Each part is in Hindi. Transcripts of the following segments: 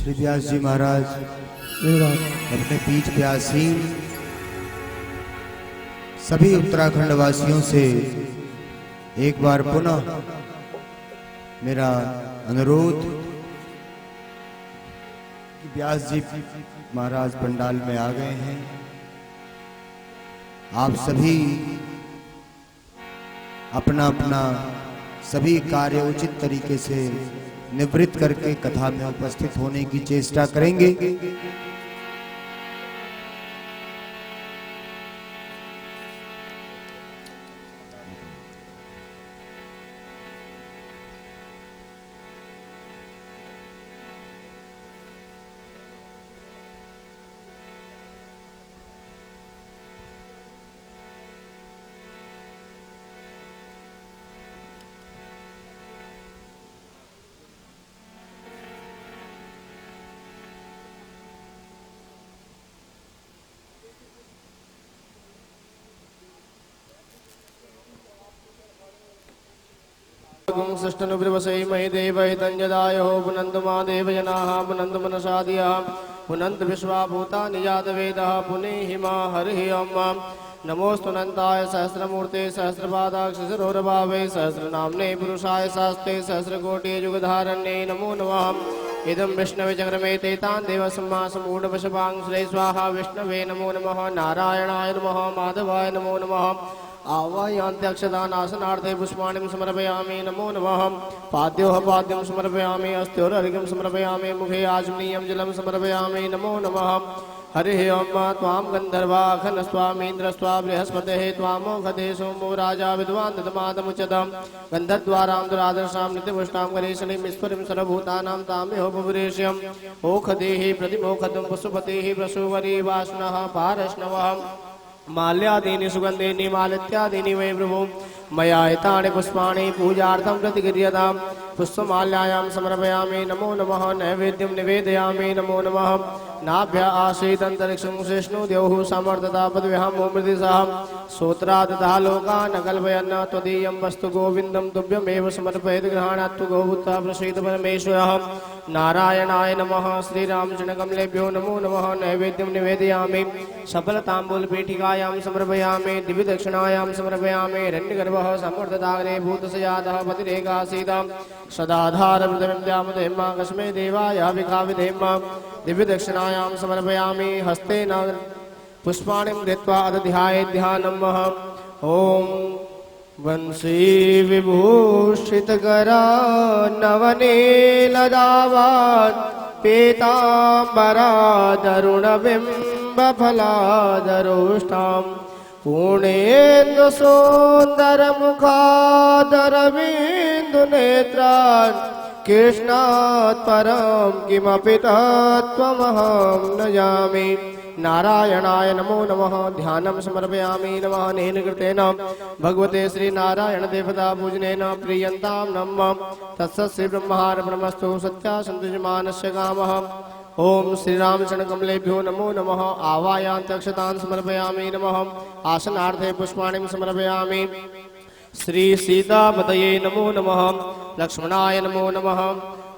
श्री व्यास जी महाराज अपने बीच व्यासीन सभी उत्तराखंड वासियों से एक बार पुनः मेरा अनुरोध कि व्यास जी महाराज पंडाल में आ गए हैं। आप सभी अपना अपना सभी कार्य उचित तरीके से निवृत्त करके कथा में उपस्थित होने की चेष्टा करेंगे। सृष्टनुब्रवसै मयि देवैतञ्जदायो पुनन्तु मा देवजनाः पुनन्तु मनसादियः पुनन्तु विश्वाभूतानि जातवेदः पुनेहि मा हरिः ॐ नमोऽस्तुनन्ताय सहस्रमूर्ते सहस्रपादाक्षसरोरभावे सहस्रनाम्ने पुरुषाय शास्ते सहस्रकोटियुगधारण्ये नमो नमः। इदं विष्णवे चक्रमे तेतान् देवसम्मासमूढवशपांश्रे स्वाहा विष्णवे नमो नमः। नारायणाय नमः। माधवाय नमो नमः। आवायान्त्यक्षदानासनार्थे पुष्पाणिं समर्पयामि नमो नमः। पाद्योः पाद्यं समर्पयामि अस्त्योरर्घ्यं समर्पयामि मुखे आचमनीयं जलं समर्पयामि नमो नमः। हरिः ॐ त्वां गन्धर्वाखनस्वामीन्द्रस्वा बृहस्पतिः त्वामोघते सोमो राजा विद्वान् ददमादमुच्यतां गन्धद्वारां दुरादर्शां नित्यपुष्टां गणेशनीं ईश्वरीं सर्वभूतानां ताम्योपपुरेश्यम् ओखदेः प्रतिमोखदं पशुपतिः प्रसूवरी वासुनः पारश्नवः माल्यादीनि सुगन्धीनि मालित्यादीनि वै प्रभो मया हितानि पुष्पाणि पूजार्थं प्रतिगृह्यतां पुष्पमाल्यायां समर्पयामि नमो नमः। नैवेद्यं निवेदयामि नमो नमः। नाभ्य आसीदन्तरिक्षं सहिष्णुद्यौः समर्थता पदव्यहं मृति सह श्रोत्रादतः लोकान् कल्पयन् त्वदीयं वस्तु गोविन्दं तुभ्यमेव समर्पयेत् गृहाणात् गोभूतः प्रसीद परमेश्वरः। नारायणाय नमः। श्रीरामचरणकमलेभ्यो नमो नमः। नैवेद्यं निवेदयामि सफलताम्बूलपीठिकायां समर्पयामि दिव्यदक्षिणायां समर्पयामि हिरण्यगर्भः समर्थदाग्रे भूतसजातः पतिरेकासीत् सदाधारमृतमिन्द्यामदेम कस्मै देवाय विकाविधेम दिव्यदक्षिणायां समर्पयामि हस्तेन पुष्पाणिं धृत्वा अदध्यायेध्यानं ॐ वंशी विभूषितकरा नवनीलदावान् पीताम्बरादरुणबिम्बफलादरोष्टाम् पूर्णेन्दुसुन्दरमुखादरविन्दुनेत्रान् कृष्णात् परं किमपि तत्त्वमहं न जामि। नारायणाय नमो नमः। ध्यानं समर्पयामि नमः। नेन कृतेन भगवते श्री नारायण देवता पूजनेन प्रीयन्तां नमः। तत्सत् श्री ब्रह्मार्पणमस्तु। सत्यासन्तुष्यमानस्य कामः। ओम श्रीरामचरणकमलेभ्यो नमो नमः। आवायान्त्यक्षतान् समर्पयामि नमः। आसनार्थे पुष्पाणिं समर्पयामि। श्री सीतापतये नमो नमः। लक्ष्मणाय नमो नमः।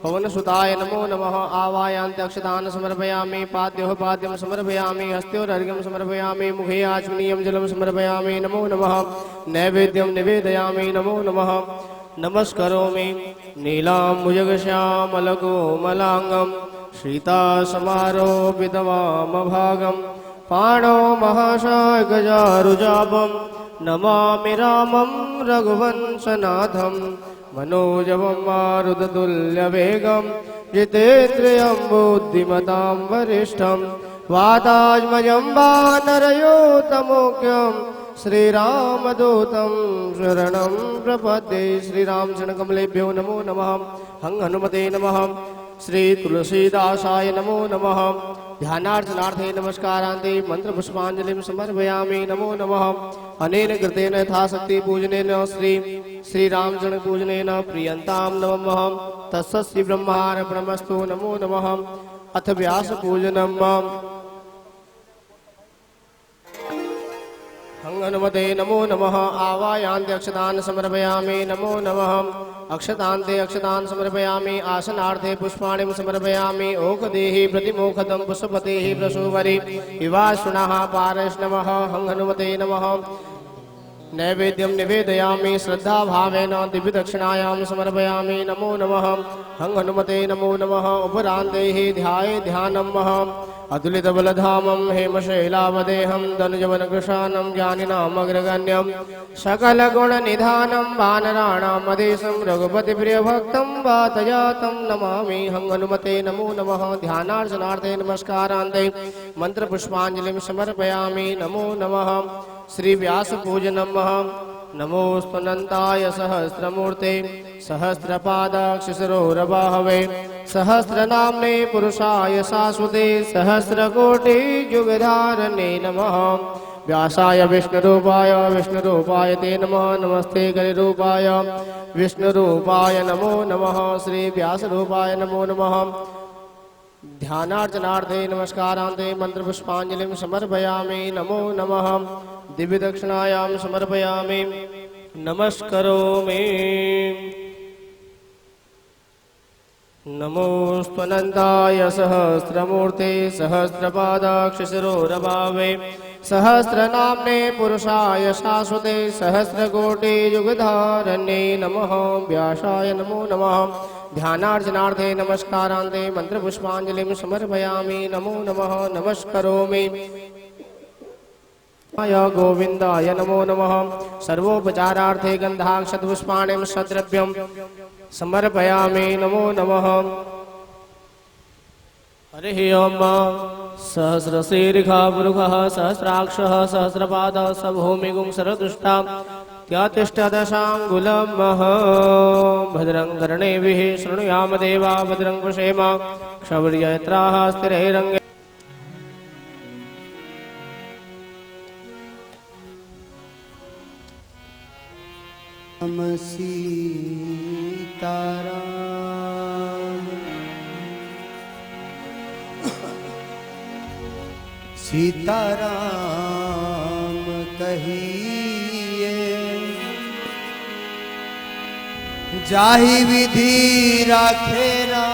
पवनसुताय नमो नमः। आवायान्त्यक्षतान् समर्पयामि। पाद्योः पाद्यं समर्पयामि। हस्त्योरर्घ्यं समर्पयामि। मुखे आचमनीयं जलं समर्पयामि नमो नमः। नैवेद्यं निवेदयामि नमो नमः। नमस्करोमि नीलाम्बुजगश्यामलकोमलाङ्गं सीतासमारोपितवामभागं पाणौ महासागजारुजापं नमामि रामं रघुवंशनाथं मनोजवं मारुततुल्यवेगं जितेन्द्रियं बुद्धिमतां वरिष्ठं वातात्मजं वानरयूतमुख्यं श्रीरामदूतं शरणं प्रपद्ये। श्रीरामचरणकमलेभ्यो नमो नमः। हं हनुमते नमः। श्री तुलसीदासाय नमो नमः। ध्यानार्चनार्थे नमस्कारान्ते मंत्रपुष्पाञ्जलिं समर्पयामि नमो नमः। अनेन कृतेन यथाशक्ति पूजनेन श्रीरामचरण पूजनेन प्रियन्तां नमः। तत्सत् श्री ब्रह्मार्पणमस्तु नमो नमः। अथ व्यास पूजनम्। हनुमते नमो नमः आवायान्ते अक्षतान् समर्पयामि नमो नमः अक्षतान्ते अक्षतान् समर्पयामि आसनार्थे पुष्पाणिं समर्पयामि ओकदेहि प्रतिमोखदं पुष्पतेः प्रसूवरि विवासुनः पारैष्णवः हनुमते नमः नैवेद्यं निवेदयामि श्रद्धाभावेन दिव्यदक्षिणायां समर्पयामि नमो नमः हनुमते नमो नमः उपरान्तेः ध्याये ध्यानं अतुलितबलधामं हेमशैलावदेहं धनुजवनकृशानं ज्ञानिनामग्रगण्यं सकलगुणनिधानं वानराणामधीशं रघुपतिप्रियभक्तं वातजातं नमामि हनुमते नमो नमः ध्यानार्चनार्थे नमस्कारान्ते मन्त्रपुष्पाञ्जलिं समर्पयामि नमो नमः श्रीव्यासपूजनं नमोऽस्तुनन्ताय सहस्रमूर्ते सहस्रपादाक्षिशिरोरबाहवे सहस्रनाम्ने पुरुषाय शाश्वते सहस्रकोटियुगधारणे नमः व्यासाय विष्णुरूपाय ते नमः नमस्ते गणरूपाय विष्णुरूपाय नमो नमः श्रीव्यासरूपाय नमो नमः ध्यानार्चनार्थे नमस्कारान्ते मन्त्रपुष्पाञ्जलिं समर्पयामि नमो नमः दिव्यदक्षिणायां समर्पयामि नमस्करोमि नमोऽस्त्वनन्ताय सहस्रमूर्ते सहस्रपादाक्षिशिरोरभावे सहस्रनाम्ने पुरुषाय शाश्वते सहस्रकोटियुगधारणे नमः व्यासाय नमो नमः ध्यानार्चनार्थे नमस्कारान्ते मन्त्रपुष्पाञ्जलिं समर्पयामि नमो नमः नमस्करोमि गोविन्दाय नमो नमः सर्वोपचारार्थे गन्धाक्षतपुष्पाणिं सद्रव्यं समर्पयामि नमो नमः हरिः ओम सहस्रशीर्षः पुरुषः सहस्राक्षः सहस्रपादः सभूमिगुं सरदुष्टा त्यातिष्ठदशाङ्गुलं भद्रं कर्णेभिः शृणुयाम देवा भद्रं पश्येम क्षौर्ययत्राः स्थिरैरङ्गे नमः सीताराम सीताराम कहिए जाहि विधि राखे राम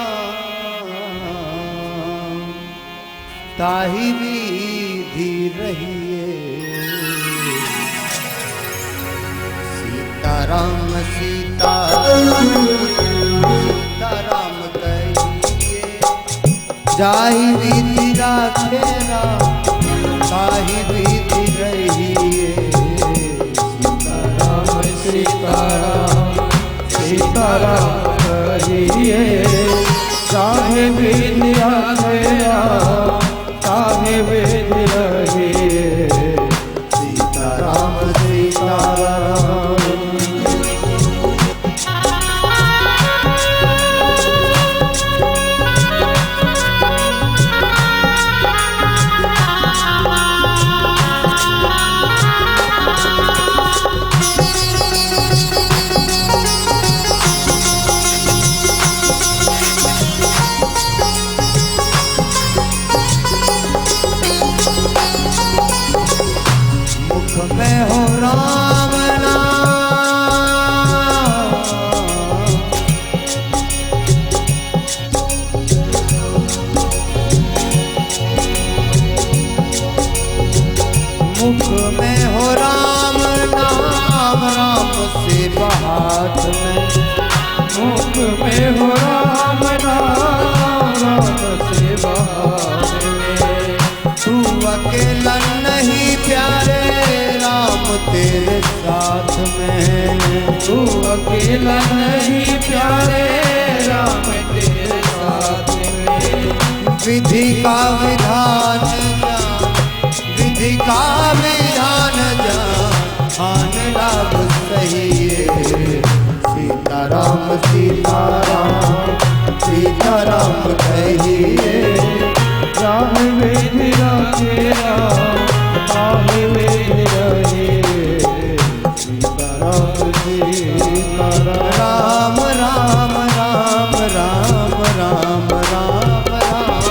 ताहि विधि रहिए सीताराम सीताराम कहिए जाहि विधि राखे राम ताहि विधि रहिए सीताराम सीताराम कहिए जाहि विधि राखे राम ताहि विधि रहिए सीताराम सीताराम मुख में हो राम नाम राम से बात में तू अकेला नहीं प्यारे राम तेरे साथ में तू अकेला नहीं प्यारे राम तेरे साथ में विधि का विधान जान विधि का विधान जान लाभ सही सीताराम सीताराम सीताराम कहिए जाहि विधि राखे राम ताहि विधि रहिए सीताराम सीताराम राम राम राम राम राम राम राम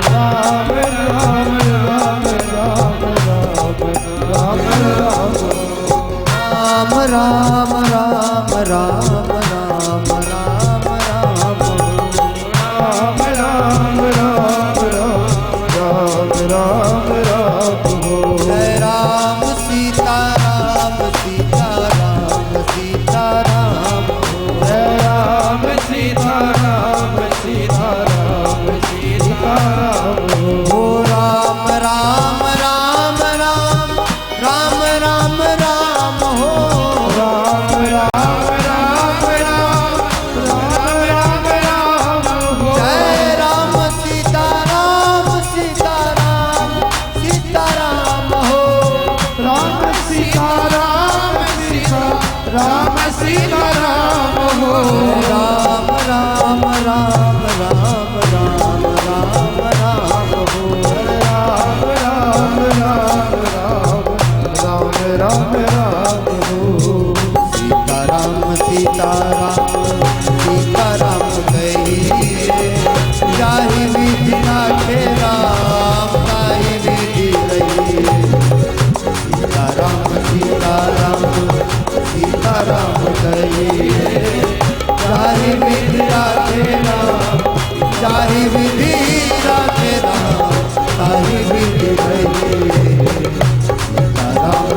राम राम राम राम राम राम राम राम राम राम राम राम हो राम राम राम राम राम राम हो सीताराम सीताराम सीताराम कहिए जाहि विधि नाथे राम ताहि विधि रहिए सीताराम सीताराम सीताराम कहिए जाहि विधि राखे राम जाहि विधि राखे राम ताहि विधि रहिए सीताराम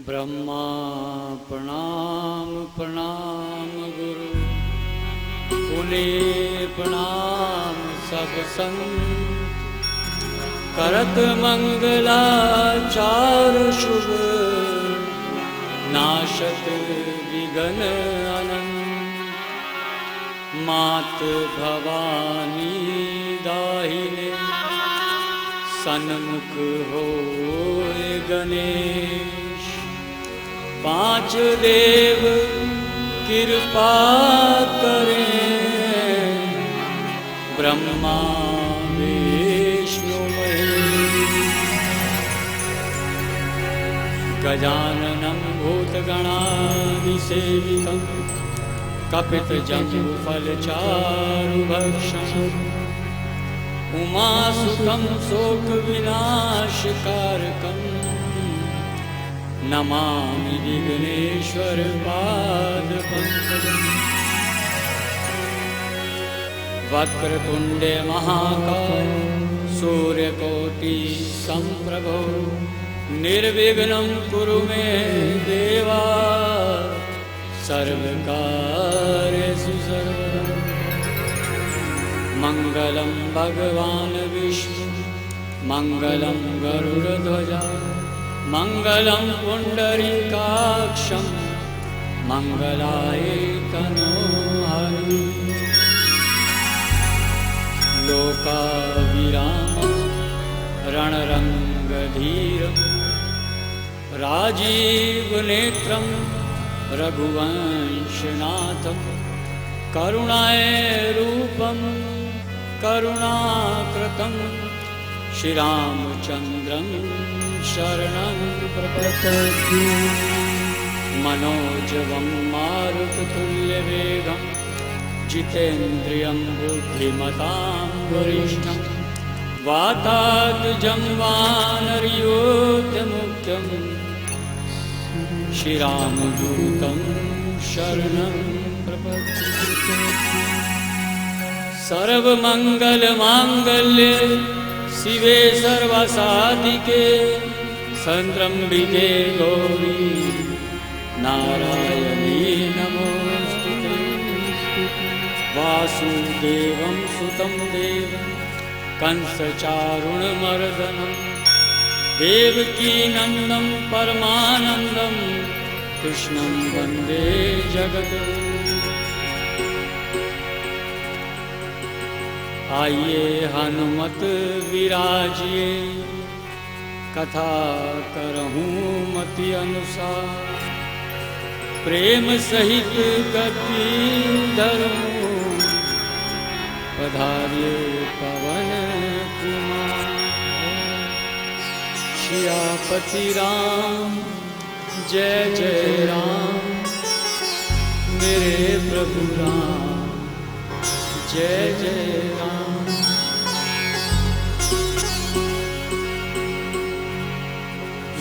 ब्रह्मा प्रणाम प्रणाम गुरु पुने प्रणाम सब संत करत मंगलाचार शुभ नाशत विघ्न अनंत मात भवानी दाहिने सन्मुख होए गणेश पांच देव कृपा करें ब्रह्मा विष्णु महेश गजाननं भूतगणादिसेवितं कपितजम्बुफलचारुभक्षणम् उमासुतं शोकविनाशकारकम् नमामि विघ्नेश्वर पादपङ्कजम् वक्रतुण्डे महाकाय सूर्यकोटि सम्प्रभो निर्विघ्नं कुरु मे देवा सर्वकार्येषु सर्वदा मङ्गलं भगवान् विष्णु मङ्गलं गरुडध्वजा मङ्गलं पुण्डरीकाक्षं मङ्गलाय तनोहरि लोकाभिरामं रणरङ्गधीरं राजीवनेत्रं रघुवंशनाथं करुणारूपं करुणाकृतं श्रीरामचन्द्रं शरणं प्रपद्ये मनोजवं मारुततुल्यवेगं जितेन्द्रियं बुद्धिमतां वरिष्ठं वातात्मजं वानरयोधमुख्यं श्रीरामदूतं शरणं प्रपद्ये सर्वमङ्गलमाङ्गल्ये शिवे सर्वसाधिके संत्रम्बिके गौरी नारायणी नमोस्तुते वासुदेवं सुतं देवं कंसचारुणमर्दनं देवकी नन्दं परमानन्दं कृष्णं वन्दे जगद्गुरुं आइए हनुमत विराजिए कथा करहूँ मति अनुसार प्रेम सहित गति धरूं पधारिए पवन कुमार सियापति राम जय जय राम मेरे प्रभु राम जय जय राम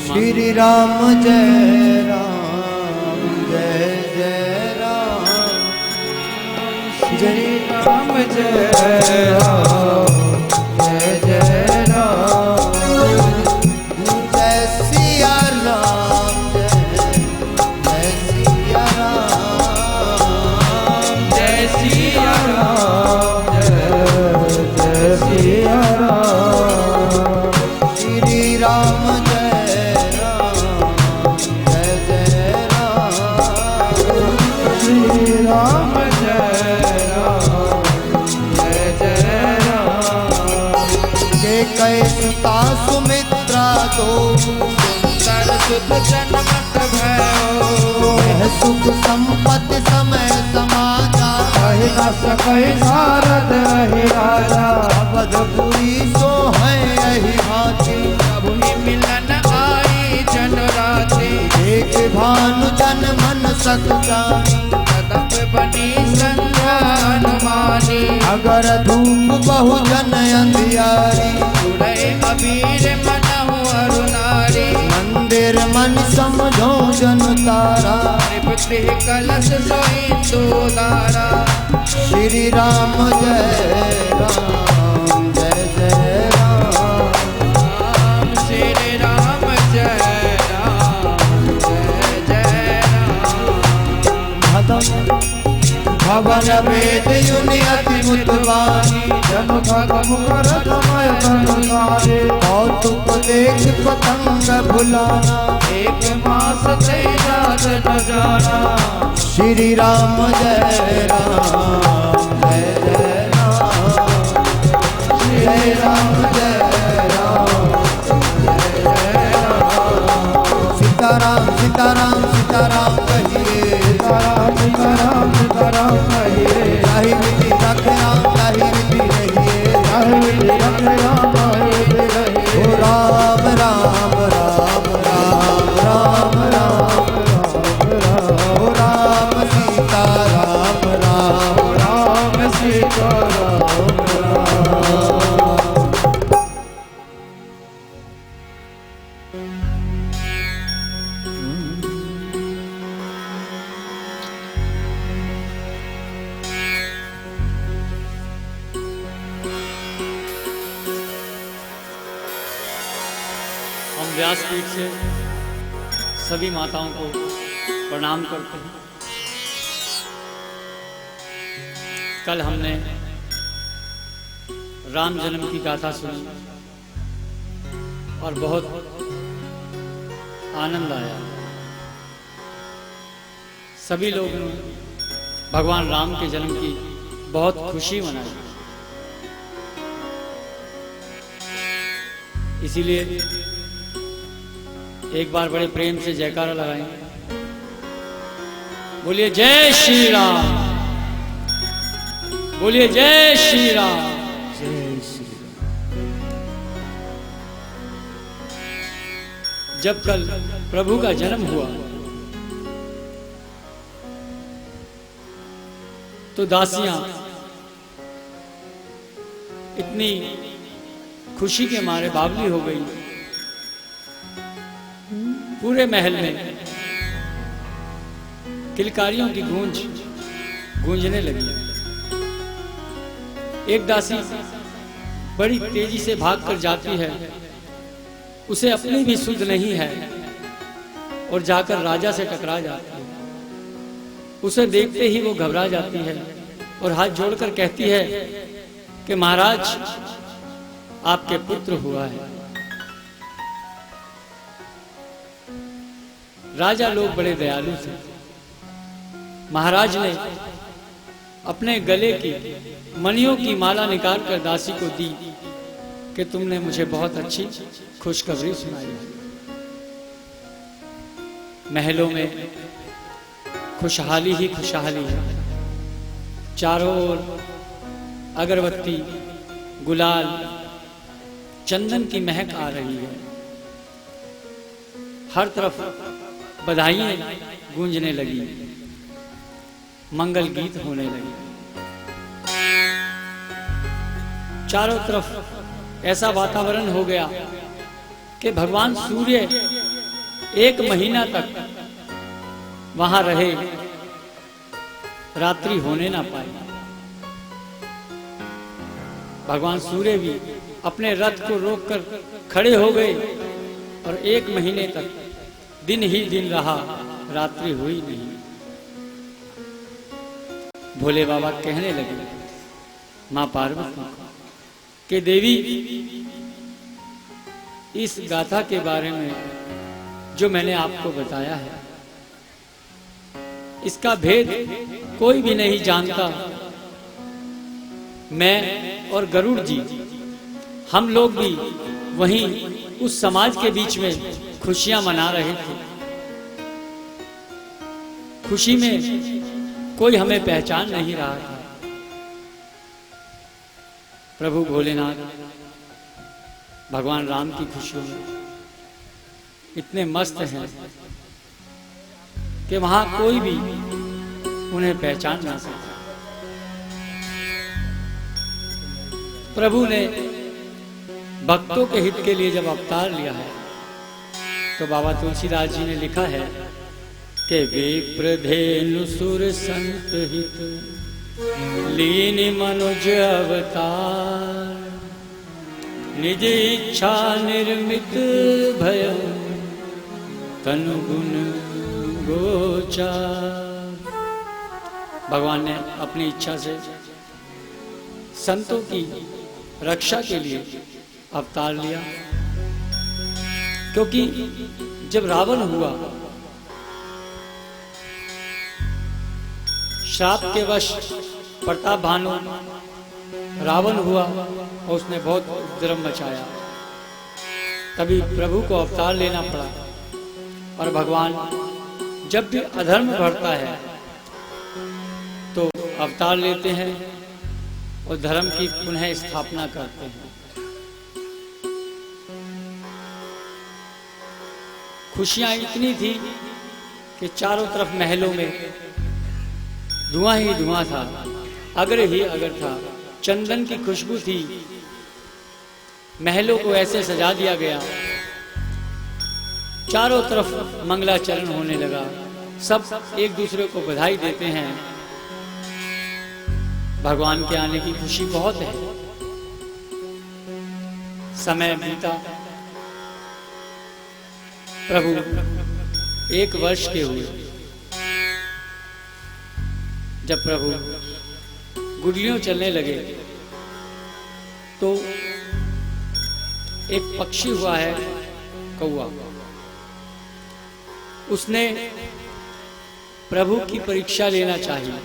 श्री राम जय राम जय जय राम जय राम जय राम जय जय राम जय सिया राम जय सिया राम जय सिया राम जय सिया राम श्री राम कई सुता सुमित्रा दो, सुंदर सुत जन्मत भयो, वह सुख संपत्ति समय समाजा, कहि न सकहि नारद रहि राजा, अवधपुरी सो है यही भांति, प्रभु ही मिलन आई जन राति, एक भानु जन मन सक जानी, कदप बनी संध्या अनुमानी, अगर धूप बहु जन अंधियारी, उड़े अबीर मनहु अरुणारी, मंदिर मन समझो जन तारा, तृप्ति कलश सोई दारा, श्री राम जय राम जय जय राम, राम श्री राम जय राम जय जय राम, भवन वेद युनि अति मुतवानी, जन भग मुकर समय अनुसारे, कौतुक देख पतंग भुलाना, एक मास तेजात न जाना, श्री राम जय राम जय जय राम, श्री राम जय राम जय जय राम, सीताराम सीताराम सीताराम कहिए, सीताराम सीताराम सीताराम कहिए, ताहि विधि रख राम ताहि विधि रहिए, ताहि विधि रख राम ताहि विधि रहिए, ओ राम राम राम राम राम राम, ओ राम सीता राम राम, राम सीताराम राम। हम व्यासपीठ से सभी माताओं को प्रणाम करते हैं। कल हमने राम जन्म की गाथा सुनी और बहुत आनंद आया। सभी लोगों ने भगवान राम के जन्म की बहुत खुशी मनाई। इसीलिए एक बार बड़े प्रेम से जयकारा लगाएं। बोलिए जय श्री राम, बोलिए जय श्री राम। जय श्री जब कल प्रभु का जन्म हुआ तो दासियां इतनी खुशी के मारे बावली हो गई। पूरे महल में किलकारियों की गूंजने लगी। एक दासी बड़ी तेजी से भागकर जाती है, उसे अपनी भी सुध नहीं है और जाकर राजा से टकरा जाती है। उसे देखते ही वो घबरा जाती है और हाथ जोड़कर कहती है कि महाराज आपके पुत्र हुआ है। राजा लोग बड़े दयालु थे। महाराज ने अपने गले की मणियों की माला निकाल कर दासी को दी कि तुमने मुझे बहुत अच्छी खुशखबरी सुनाई है। महलों में खुशहाली ही खुशहाली है। चारों ओर अगरबत्ती, गुलाल, चंदन की महक आ रही है। हर तरफ बधाइयां गूंजने लगी, मंगल गीत होने लगे। चारों तरफ ऐसा वातावरण हो गया कि भगवान सूर्य 1 महीना तक वहां रहे, रात्रि होने ना पाई। भगवान सूर्य भी अपने रथ को रोककर खड़े हो गए और 1 महीने तक दिन ही दिन रहा, रात्रि हुई नहीं। भोले बाबा कहने लगे मां पार्वती कि देवी, इस गाथा के बारे में जो मैंने आपको बताया है, इसका भेद कोई भी नहीं जानता। मैं और गरुड़ जी हम लोग भी वहीं उस समाज के बीच में खुशियां मना रहे थे। खुशी में कोई हमें पहचान नहीं रहा था। प्रभु भोलेनाथ भगवान राम की खुशियों में इतने मस्त हैं कि वहां कोई भी उन्हें पहचान ना सके। प्रभु ने भक्तों के हित के लिए जब अवतार लिया है तो बाबा तुलसीदास जी ने लिखा है कि विप्रधेनु सुर संत हित लीन मनुज अवतार, निज इच्छा निर्मित भय तनु गुण गोचार। भगवान ने अपनी इच्छा से संतों की रक्षा के लिए अवतार लिया, क्योंकि जब रावण हुआ, श्राप के वश प्रताप भानु रावण हुआ और उसने बहुत उपद्रव मचाया। तभी प्रभु को अवतार लेना पड़ा। और भगवान जब भी अधर्म बढ़ता है तो अवतार लेते हैं और धर्म की पुनः स्थापना करते हैं। खुशियां इतनी थी कि चारों तरफ महलों में धुआं ही धुआं था, अगर ही अगर था। चंदन की खुशबू थी, महलों को ऐसे सजा दिया गया, चारों तरफ मंगलाचरण होने लगा। सब एक दूसरे को बधाई देते हैं। भगवान के आने की खुशी बहुत है। समय बीता, प्रभु 1 वर्ष के हुए। जब प्रभु गुडलियों चलने लगे तो एक पक्षी हुआ है कौवा, उसने प्रभु की परीक्षा लेना चाहिए।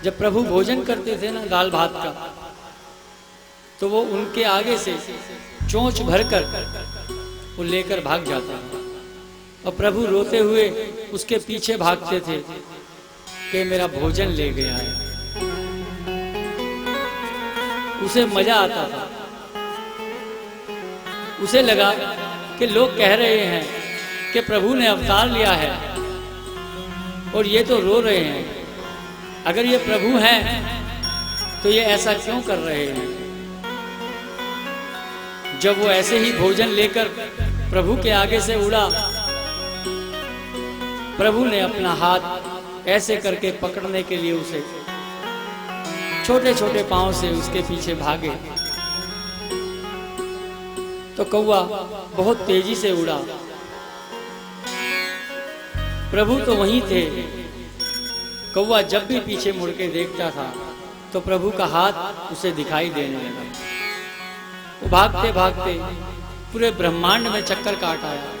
जब प्रभु भोजन करते थे ना दाल भात का, तो वो उनके आगे से चोंच भरकर वो लेकर भाग जाता और प्रभु रोते हुए उसके पीछे भागते थे कि मेरा भोजन ले गया है। उसे मजा आता था। उसे लगा कि लोग कह रहे हैं कि प्रभु ने अवतार लिया है और ये तो रो रहे हैं। अगर ये प्रभु हैं तो ये ऐसा क्यों कर रहे हैं? जब वो ऐसे ही भोजन लेकर प्रभु के आगे से उड़ा, प्रभु ने अपना हाथ ऐसे करके पकड़ने के लिए उसे छोटे छोटे पांव से उसके पीछे भागे तो कौवा बहुत तेजी से उड़ा। प्रभु तो वहीं थे। कौवा जब भी पीछे मुड़ के देखता था तो प्रभु का हाथ उसे दिखाई देने लगा। वो भागते भागते पूरे ब्रह्मांड में चक्कर काट आया।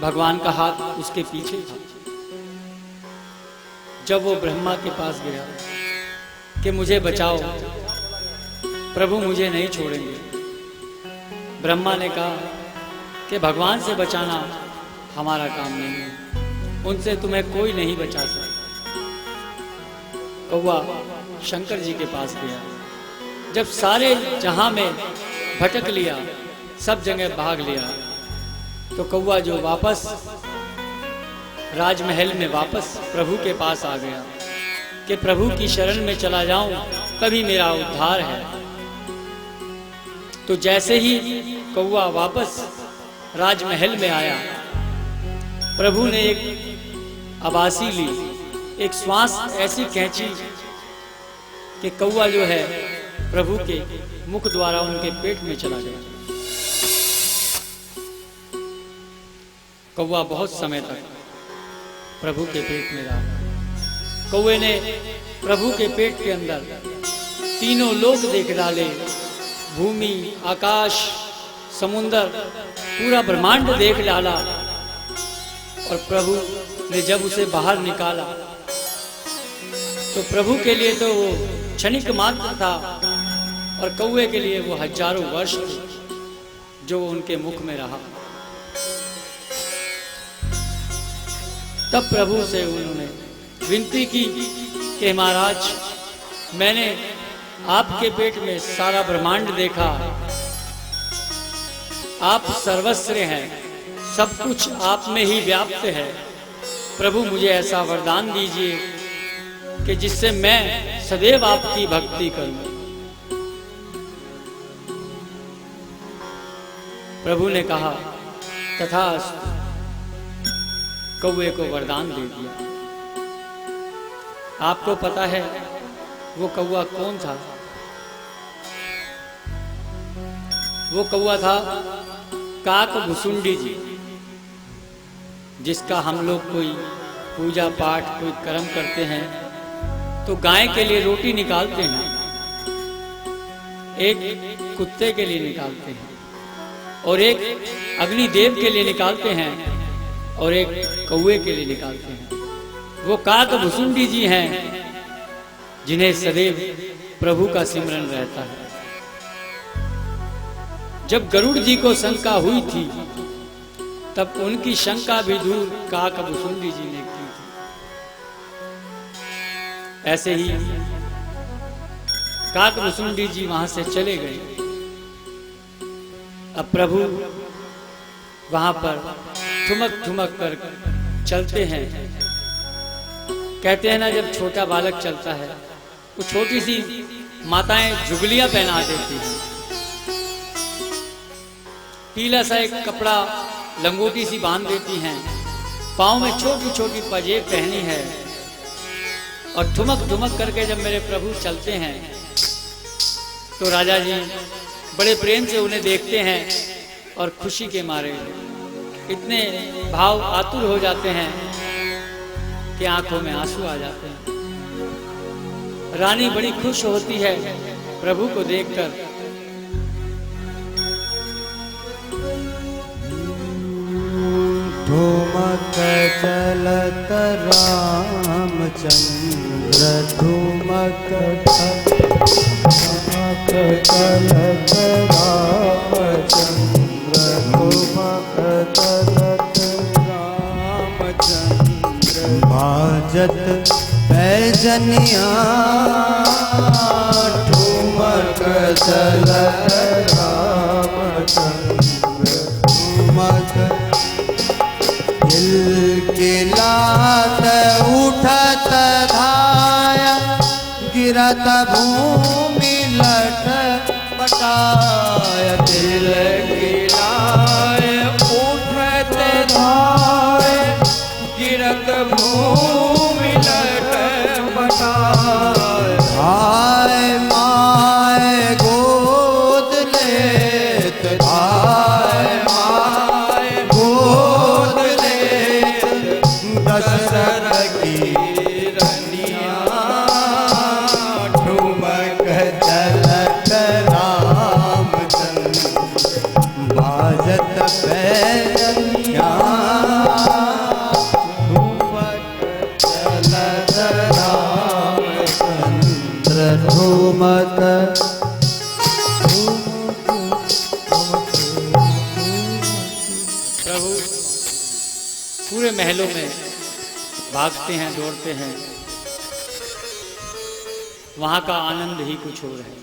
भगवान का हाथ उसके पीछे था। जब वो ब्रह्मा के पास गया कि मुझे बचाओ, प्रभु मुझे नहीं छोड़ेंगे, ब्रह्मा ने कहा कि भगवान से बचाना हमारा काम नहीं है, उनसे तुम्हें कोई नहीं बचा सकता। कौवा शंकर जी के पास गया। जब सारे जहां में भटक लिया, सब जगह भाग लिया, तो कौवा जो वापस राजमहल में वापस प्रभु के पास आ गया कि प्रभु की शरण में चला जाऊं तभी मेरा उद्धार है। तो जैसे ही कौवा वापस राजमहल में आया, प्रभु ने एक आवासी ली, एक श्वास ऐसी खींची कि कौवा जो है प्रभु के मुख द्वारा उनके पेट में चला गया। कौवा बहुत समय तक प्रभु के पेट में रहा। कौवे ने प्रभु के पेट के अंदर तीनों लोक देख डाले, भूमि, आकाश, समुंदर, पूरा ब्रह्मांड देख डाला। और प्रभु ने जब उसे बाहर निकाला तो प्रभु के लिए तो वो क्षणिक मात्र था और कौवे के लिए वो हजारों वर्ष थे जो उनके मुख में रहा। तब प्रभु से उन्होंने विनती की कि महाराज, मैंने आपके पेट में सारा ब्रह्मांड देखा, आप सर्वस्व हैं, सब कुछ आप में ही व्याप्त है। प्रभु मुझे ऐसा वरदान दीजिए कि जिससे मैं सदैव आपकी भक्ति करूं। प्रभु ने कहा तथास्तु, कौवे को वरदान दे दिया। आपको पता है वो कौवा कौन था? वो कौवा था काकभुसुंडी जी, जिसका हम लोग कोई पूजा पाठ, कोई कर्म करते हैं तो गाय के लिए रोटी निकालते हैं, एक कुत्ते के लिए निकालते हैं, और एक अग्निदेव के लिए निकालते हैं, और एक कौवे के लिए निकालते हैं। वो काकभुसुंडी जी हैं जिन्हें सदैव प्रभु का सिमरन रहता है। जब गरुड़ जी को शंका हुई थी तब उनकी शंका भी दूर काकभुसुंडी जी ने की थी। ऐसे ही काकभुसुंडी जी वहां से चले गए। अब प्रभु वहां पर ठुमक ठुमक कर चलते हैं। कहते हैं ना, जब छोटा बालक चलता है वो छोटी सी माताएं झुगलियां पहना देती हैं, पीला सा एक कपड़ा लंगोटी सी बांध देती हैं, पाँव में छोटी छोटी पजेब पहनी है, और ठुमक ठुमक करके जब मेरे प्रभु चलते हैं तो राजा जी बड़े प्रेम से उन्हें देखते हैं और खुशी के मारे इतने भाव आतुर हो जाते हैं कि आंखों में आंसू आ जाते हैं। रानी बड़ी खुश होती है प्रभु को देखकर। ठुमक चलत रामचंद्र, ठुमक चलत रामचंद्र, ठुमक चलत रामचंद्र, भाजत पैजनिया, ठुमक चलत रामचंद्र, ठुमक खिलखिलात उठत धाया, गिरत भूमि लट पटाया, खिलखिलाए उठत धाया, गिरत भूमि लट पटाया, हाय माय गोद लेत, हाय माय गोद लेत, दशरथ की रनिया, ठुमक चलत रामचंद्र, भाजत पैजनिया, ठुमक चलत रामचंद्र, ठुमक। प्रभु पूरे महलों में भागते हैं, दौड़ते हैं, वहां का आनंद ही कुछ और है।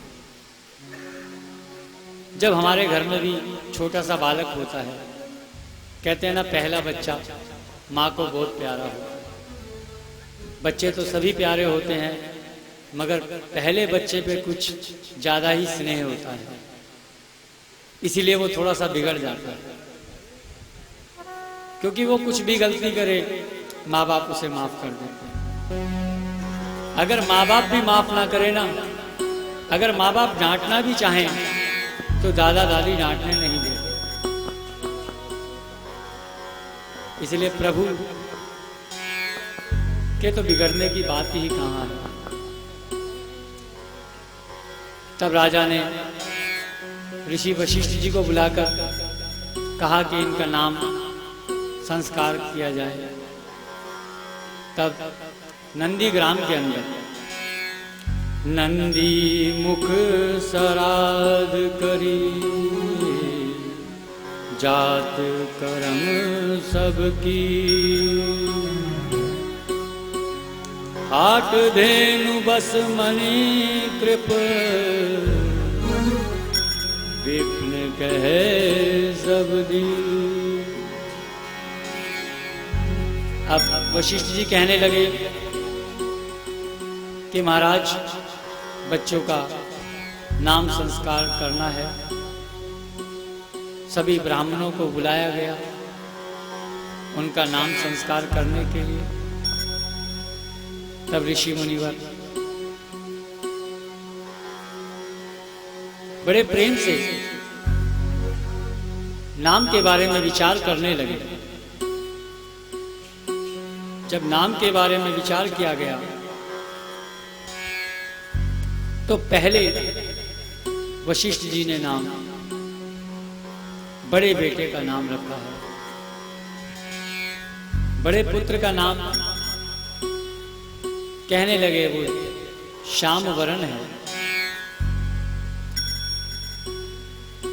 जब हमारे घर में भी छोटा सा बालक होता है, कहते हैं ना, पहला बच्चा माँ को बहुत प्यारा होता है। बच्चे तो सभी प्यारे होते हैं, मगर पहले बच्चे पे कुछ ज़्यादा ही स्नेह होता है, इसीलिए वो थोड़ा सा बिगड़ जाता है। क्योंकि वो कुछ भी गलती करे माँ बाप उसे माफ कर देते हैं। अगर माँ बाप भी माफ ना करे ना, अगर माँ बाप डांटना भी चाहें तो दादा दादी डांटने नहीं देते। इसलिए प्रभु के तो बिगड़ने की बात ही कहाँ है। तब राजा ने ऋषि वशिष्ठ जी को बुलाकर कहा कि इनका नाम संस्कार किया जाए। तब नंदी ग्राम के अंदर नंदी मुख सराध करी, जात करम सबकी। हाट धेनु बस मणि कृप, विघ्न कहे सब दी। अब वशिष्ठ जी कहने लगे कि महाराज, बच्चों का नाम संस्कार करना है। सभी ब्राह्मणों को बुलाया गया उनका नाम संस्कार करने के लिए। तब ऋषि मुनिवर बड़े प्रेम से नाम के बारे में विचार करने लगे। जब नाम के बारे में विचार किया गया तो पहले वशिष्ठ जी ने नाम बड़े बेटे का नाम रखा है। बड़े पुत्र का नाम कहने लगे वो श्याम वरण है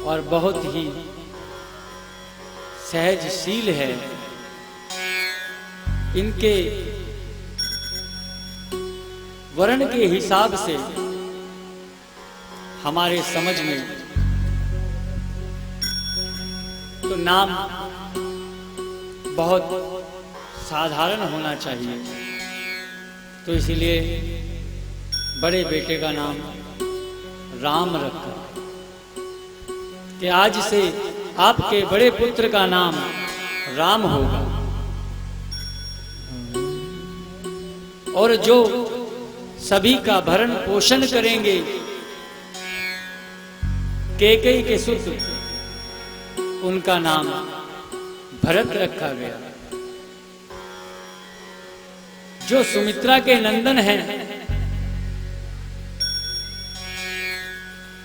और बहुत ही सहजशील है। इनके वर्ण के हिसाब से हमारे समझ में तो नाम बहुत साधारण होना चाहिए, तो इसीलिए बड़े बेटे का नाम राम रखा कि आज से आपके बड़े पुत्र का नाम राम होगा। और जो सभी का भरण पोषण करेंगे, कैकेयी के सुपुत्र, उनका नाम भरत रखा गया। जो सुमित्रा के नंदन हैं,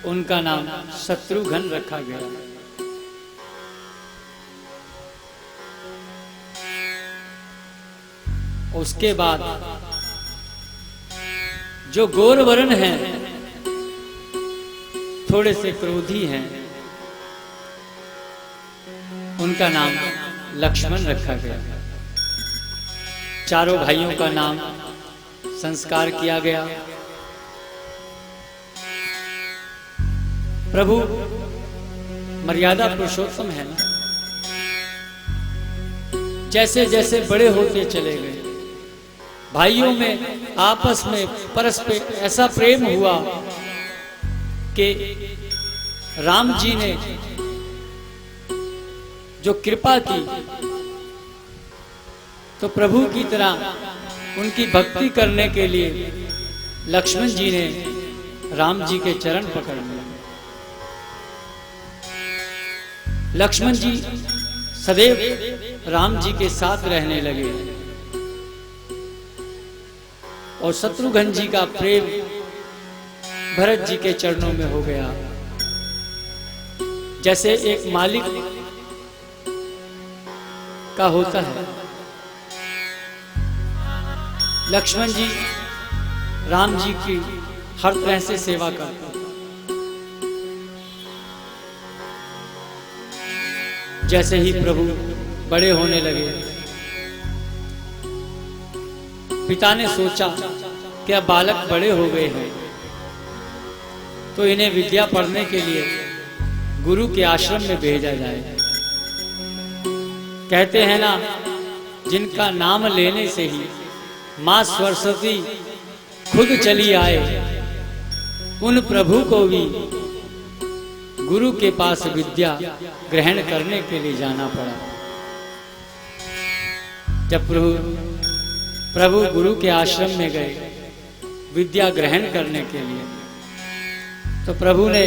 उनका नाम शत्रुघ्न रखा गया। उसके बाद जो गौरवर्ण हैं, थोड़े से क्रोधी हैं, उनका नाम लक्ष्मण रखा गया। चारों भाइयों का नाम संस्कार किया गया। प्रभु मर्यादा पुरुषोत्तम है ना, जैसे जैसे बड़े होते चले गए, भाइयों में आपस में परस्पर ऐसा प्रेम हुआ कि राम जी ने जो कृपा की, तो प्रभु की तरह उनकी भक्ति करने के लिए लक्ष्मण जी ने राम जी के चरण पकड़ लिए। लक्ष्मण जी सदैव राम जी के साथ रहने लगे और शत्रुघ्न जी का प्रेम भरत जी के चरणों में हो गया। जैसे एक मालिक का होता है, लक्ष्मण जी राम जी की हर तरह से सेवा करते। जैसे ही प्रभु बड़े होने लगे, पिता ने सोचा कि अब बालक बड़े हो गए हैं तो इन्हें विद्या पढ़ने के लिए गुरु के आश्रम में भेजा जाए। कहते हैं ना, जिनका नाम लेने से ही मां सरस्वती खुद चली आए, उन प्रभु को भी गुरु के पास विद्या ग्रहण करने के लिए जाना पड़ा। जब प्रभु गुरु के आश्रम में गए विद्या ग्रहण करने के लिए, तो प्रभु ने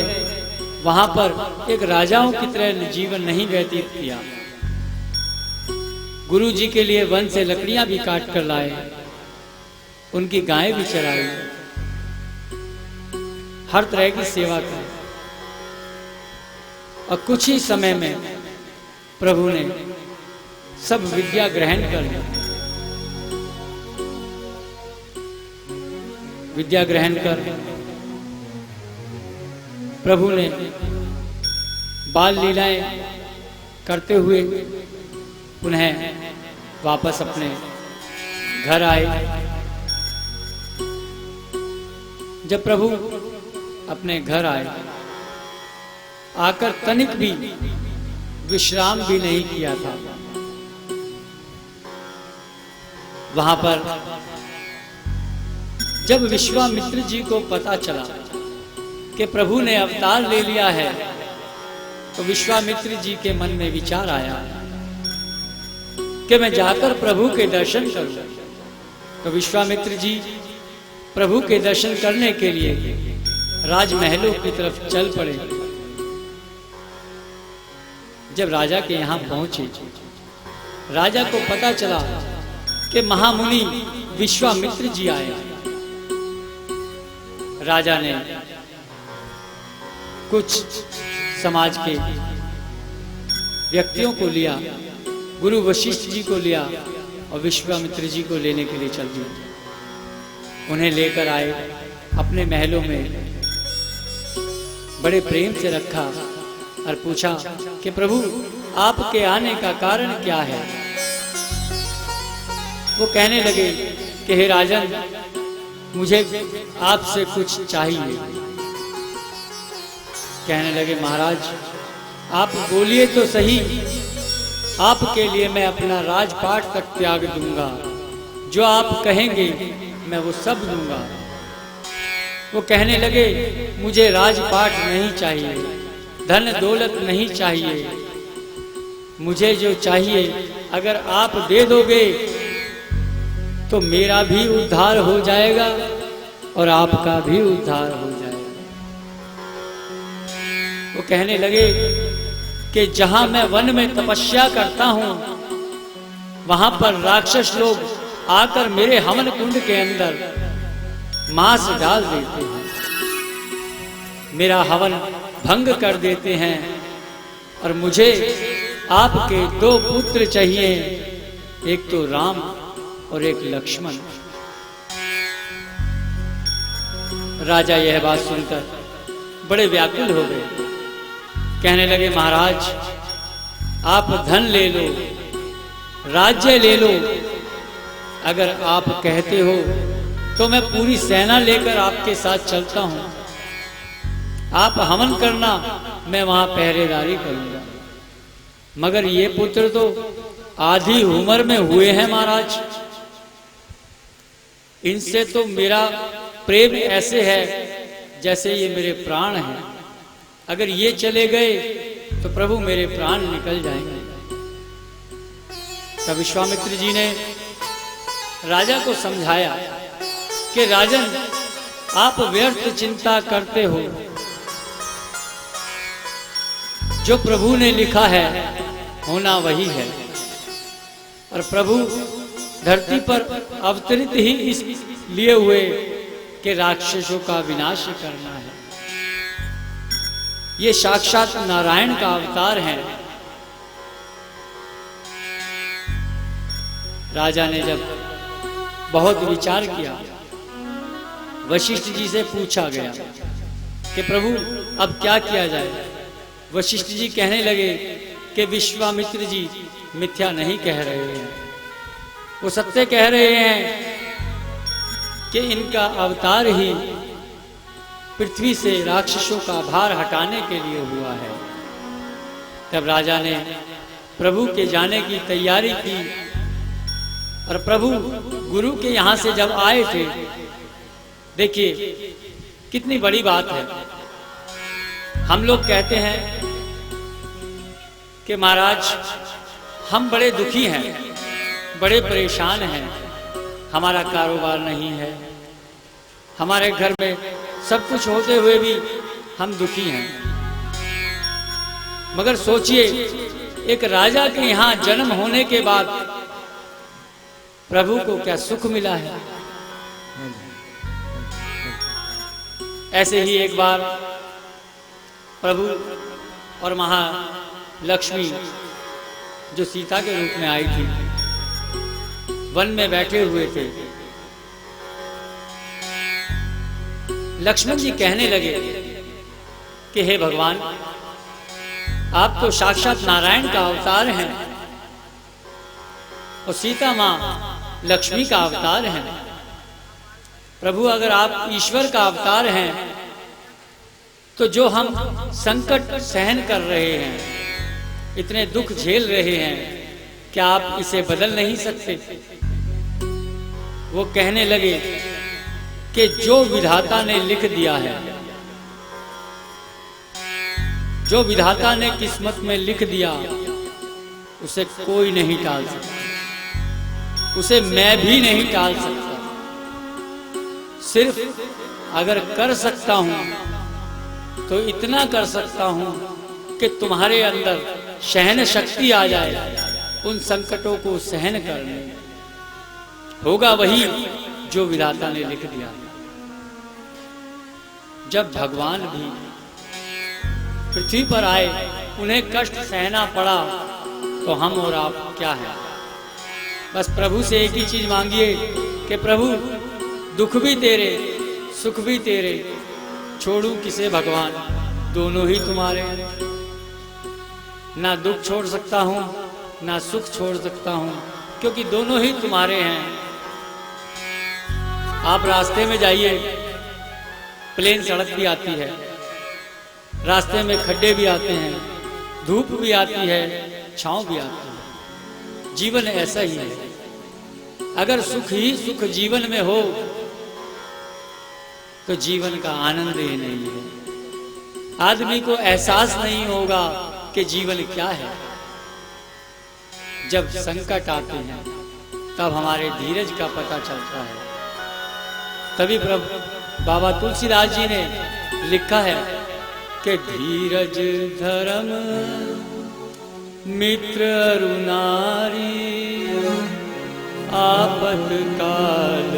वहां पर एक राजाओं की तरह जीवन नहीं व्यतीत किया। गुरु जी के लिए वन से लकड़ियां भी काट कर लाए, उनकी गायें भी चराई, हर तरह की सेवा की। और कुछ ही समय में प्रभु ने सब विद्या ग्रहण कर ली। विद्या ग्रहण कर प्रभु ने बाल लीलाएं करते हुए पुनः वापस अपने घर आए। जब प्रभु अपने घर आए, आकर तनिक भी विश्राम भी नहीं किया था। वहां पर जब विश्वामित्र जी को पता चला कि प्रभु ने अवतार ले लिया है, तो विश्वामित्र जी के मन में विचार आया कि मैं जाकर प्रभु के दर्शन करूं। तो विश्वामित्र जी प्रभु के दर्शन करने के लिए राजमहलों की तरफ चल पड़े। जब राजा के यहां पहुंचे, राजा को पता चला कि महामुनि विश्वामित्र जी आए। राजा ने कुछ समाज के व्यक्तियों को लिया, गुरु वशिष्ठ जी को लिया और विश्वामित्र जी को लेने के लिए चल दिया। उन्हें लेकर आए, अपने महलों में बड़े प्रेम से रखा और पूछा कि प्रभु आपके आने का कारण क्या है। वो कहने लगे कि हे राजन, मुझे आपसे कुछ चाहिए। कहने लगे महाराज आप बोलिए तो सही, आपके लिए मैं अपना राजपाट तक त्याग दूंगा, जो आप कहेंगे मैं वो सब दूंगा। वो कहने लगे मुझे राजपाट नहीं चाहिए, धन दौलत नहीं चाहिए, मुझे जो चाहिए अगर आप दे दोगे तो मेरा भी उद्धार हो जाएगा और आपका भी उद्धार हो जाएगा। वो कहने लगे कि जहां मैं वन में तपस्या करता हूं, वहां पर राक्षस लोग आकर मेरे हवन कुंड के अंदर मांस डाल देते हैं, मेरा हवन भंग कर देते हैं और मुझे आपके 2 पुत्र चाहिए, एक तो राम और एक लक्ष्मण। राजा यह बात सुनकर बड़े व्याकुल हो गए। कहने लगे महाराज आप धन ले लो, राज्य ले लो, अगर आप कहते हो तो मैं पूरी सेना लेकर आपके साथ चलता हूं। आप हवन करना, मैं वहां पहरेदारी करूंगा। मगर ये पुत्र तो आधी उम्र में हुए हैं महाराज, इनसे तो मेरा प्रेम ऐसे है जैसे ये मेरे प्राण हैं। अगर ये चले गए तो प्रभु मेरे प्राण निकल जाएंगे। तब विश्वामित्र जी ने राजा को समझाया कि राजन आप व्यर्थ चिंता करते हो, जो प्रभु ने लिखा है होना वही है, और प्रभु धरती पर अवतरित ही इसलिए हुए कि राक्षसों का विनाश करना है। ये साक्षात नारायण का अवतार है। राजा ने जब बहुत विचार किया, वशिष्ठ जी से पूछा गया कि प्रभु अब क्या किया जाए। वशिष्ठ जी कहने लगे कि विश्वामित्र जी मिथ्या नहीं कह रहे हैं, वो सत्य कह रहे हैं कि इनका अवतार ही पृथ्वी से राक्षसों का भार हटाने के लिए हुआ है। तब राजा ने प्रभु के जाने की तैयारी की, और प्रभु गुरु के यहां से जब आए थे, देखिए कितनी बड़ी बात है। हम लोग कहते हैं कि महाराज हम बड़े दुखी हैं, बड़े परेशान हैं, हमारा कारोबार नहीं है, हमारे घर में सब कुछ होते हुए भी हम दुखी हैं। मगर सोचिए, एक राजा के यहाँ जन्म होने के बाद प्रभु को क्या सुख मिला है। ऐसे ही एक बार प्रभु और महालक्ष्मी जो सीता के रूप में आई थी, वन में बैठे हुए थे। लक्ष्मण जी कहने लगे कि हे भगवान, आप तो साक्षात नारायण का अवतार हैं और सीता मां लक्ष्मी का अवतार हैं। प्रभु, अगर आप ईश्वर का अवतार हैं तो जो हम संकट सहन कर रहे हैं, इतने दुख झेल रहे हैं, क्या आप इसे बदल नहीं सकते? वो कहने लगे कि जो विधाता ने लिख दिया है, जो विधाता ने किस्मत में लिख दिया, उसे कोई नहीं टाल सकता, उसे मैं भी नहीं टाल सकता। सिर्फ अगर कर सकता हूं तो इतना कर सकता हूं कि तुम्हारे अंदर सहन शक्ति आ जाए, उन संकटों को सहन करने। होगा वही जो विधाता ने लिख दिया। जब भगवान भी पृथ्वी पर आए, उन्हें कष्ट सहना पड़ा, तो हम और आप क्या हैं? बस प्रभु से एक ही चीज मांगिए कि प्रभु, दुख भी तेरे, सुख भी तेरे, छोड़ू किसे भगवान, दोनों ही तुम्हारे हैं। ना दुख छोड़ सकता हूं, ना सुख छोड़ सकता हूं, क्योंकि दोनों ही तुम्हारे हैं। आप रास्ते में जाइए, प्लेन सड़क भी आती है, रास्ते में खड्डे भी आते हैं, धूप भी आती है, छांव भी आती है। जीवन ऐसा ही है। अगर सुख ही सुख जीवन में हो तो जीवन का आनंद ही नहीं है। आदमी को एहसास नहीं होगा कि जीवन क्या है। जब संकट आते हैं तब हमारे धीरज का पता चलता है। तभी प्रभु बाबा तुलसीदास जी ने लिखा है कि धीरज धर्म मित्र अरुनारी, आपत काल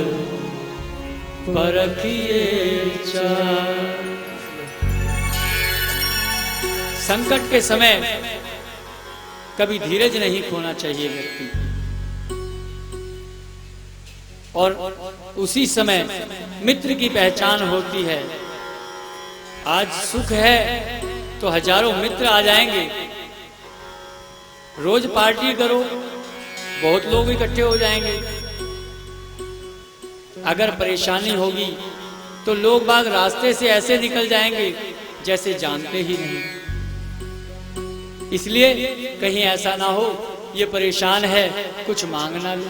परखिए चार। संकट के समय कभी धीरज नहीं खोना चाहिए व्यक्ति, और उसी समय मित्र की पहचान होती है। आज सुख है तो हजारों मित्र आ जाएंगे। रोज पार्टी करो, बहुत लोग इकट्ठे हो जाएंगे। अगर परेशानी होगी तो लोग बाग रास्ते से ऐसे निकल जाएंगे जैसे जानते ही नहीं। इसलिए कहीं ऐसा ना हो ये परेशान है, कुछ मांगना लो,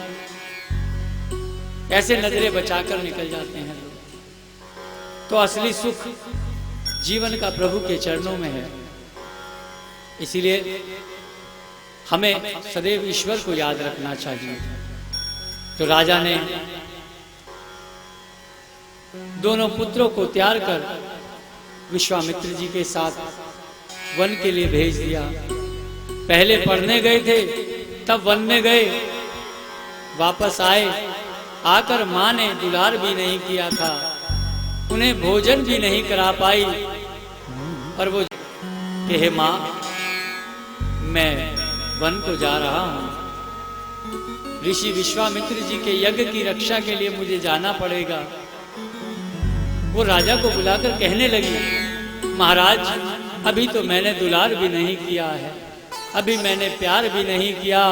ऐसे नजरें बचाकर निकल जाते हैं लोग। तो असली सुख जीवन का प्रभु के चरणों में है। इसीलिए हमें सदैव ईश्वर को याद रखना चाहिए। तो राजा ने दोनों पुत्रों को त्याग कर विश्वामित्र जी के साथ वन के लिए भेज दिया। पहले पढ़ने गए थे, तब वन में गए, वापस आए, आकर मां ने दुलार भी नहीं किया था, उन्हें भोजन भी नहीं करा पाई। और वो कि हे मां, मैं वन को जा रहा हूं, ऋषि विश्वामित्र जी के यज्ञ की रक्षा के लिए मुझे जाना पड़ेगा। वो राजा को बुलाकर कहने लगी, महाराज, अभी तो मैंने दुलार भी नहीं किया है, अभी मैंने प्यार भी नहीं किया,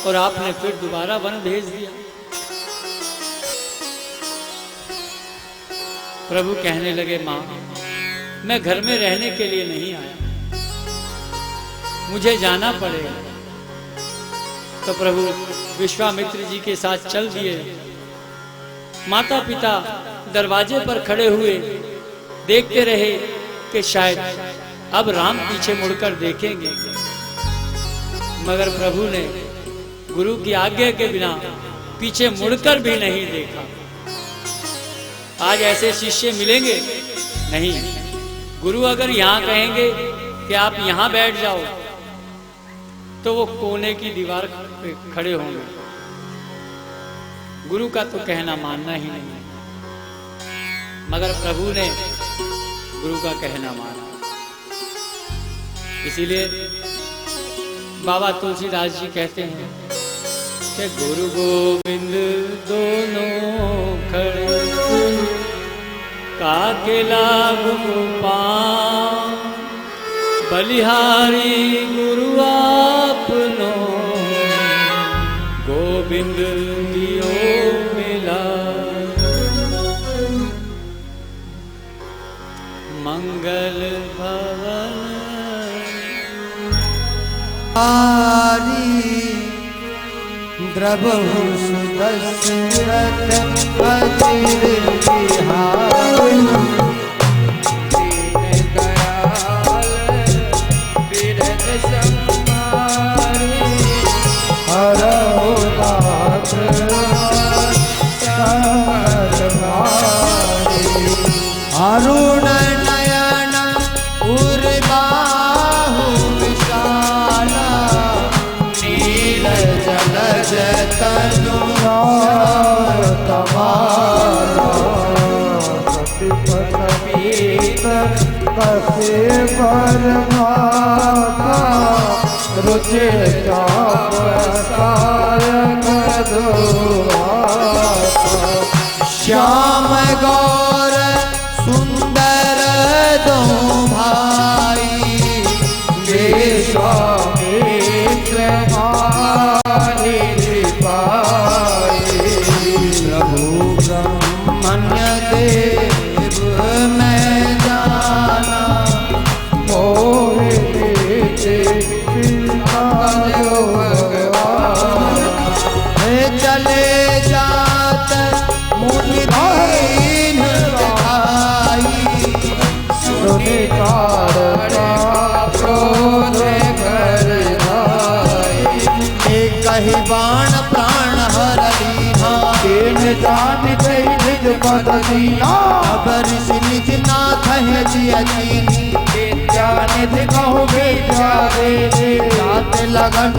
और आपने फिर दोबारा वन भेज दिया। प्रभु कहने लगे, मां, मैं घर में रहने के लिए नहीं आया, मुझे जाना पड़ेगा। तो प्रभु विश्वामित्र जी के साथ चल दिए। माता पिता दरवाजे पर खड़े हुए देखते रहे कि शायद अब राम पीछे मुड़कर देखेंगे, मगर प्रभु ने गुरु की आज्ञा के बिना पीछे मुड़कर भी नहीं देखा। आज ऐसे शिष्य मिलेंगे नहीं। गुरु अगर यहाँ कहेंगे कि आप यहाँ बैठ जाओ, तो वो कोने की दीवार पे खड़े होंगे। गुरु का तो कहना मानना ही नहीं, मगर प्रभु ने गुरु का कहना माना। इसीलिए बाबा तुलसीदास जी कहते हैं कि गुरु गोविंद दोनों खड़े, काके लागू पां बलिहारी गुरु आपनो गोविंद दियो मिला मंगल भवन द्रवहु सुदशरथ अजीर बिहार दीन दयाल बिरद संहारे हरहु नाथ सकल भारी अरुण नयन उर्बाहु विशाला नील जलज तनु तमाला सतीपत कसे परमाता रुचि श्याम गौर सुंदर दो भाई विश्वामित्र प्रभु ब्रह्मण्य देव मैं जाना मोहे चले जात मुनि दीन दिखाई सुनि क्रोध कर कही बाण प्राण हर लीहा तेन जान निज पद दीना बरिस निज नाथ है जियनी निधि कहु विद्या दे जाते लगन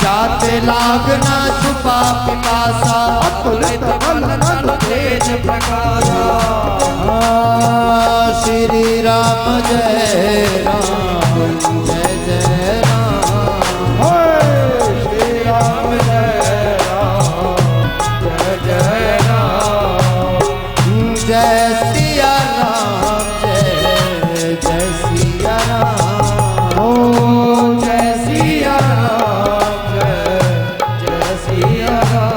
जाते लागना छुपा पिपासा अतुलित बल तेज प्रकाशा श्री राम जय राम जय जय राम श्री राम जय राम जय जय राम जय सिया राम जय जय सिया राम ओ जय सिया राम जय जय सिया राम।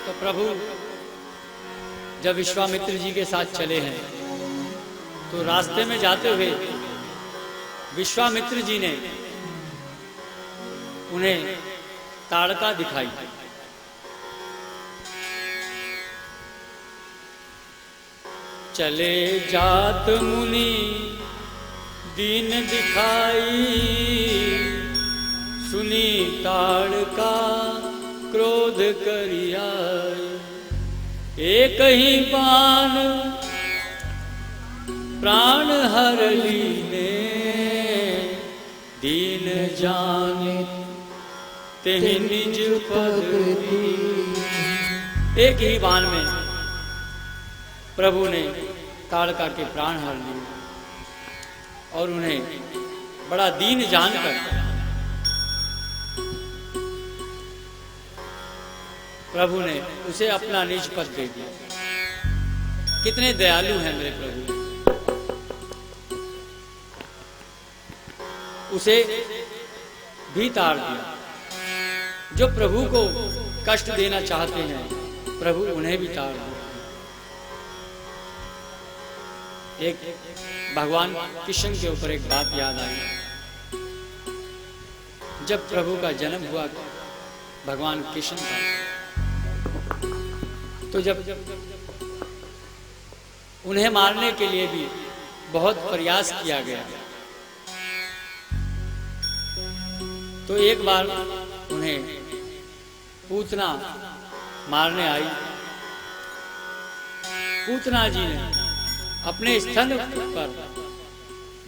तो प्रभु जब विश्वामित्र जी के साथ चले हैं तो रास्ते में जाते हुए विश्वामित्र जी ने उन्हें ताड़का दिखाई। चले जात मुनि दीन दिखाई सुनी ताड़का क्रोध करिया एक ही बाण प्राण हर लीने दीन जाने तेहि निज पद दी। एक ही बाण में प्रभु ने ताड़का के प्राण हर लिए और उन्हें बड़ा दीन जानकर प्रभु ने उसे अपना निज पद दे दिया। कितने दयालु हैं मेरे प्रभु। उसे भी ताड़ दिया। जो प्रभु को कष्ट देना चाहते हैं प्रभु उन्हें भी ताड़ दिया। एक भगवान कृष्ण के ऊपर एक बात याद आई। जब प्रभु का जन्म हुआ भगवान कृष्ण का, तो जब उन्हें मारने के लिए भी बहुत प्रयास किया गया, तो एक बार उन्हें पूतना मारने आई। पूतना जी ने अपने स्तन पर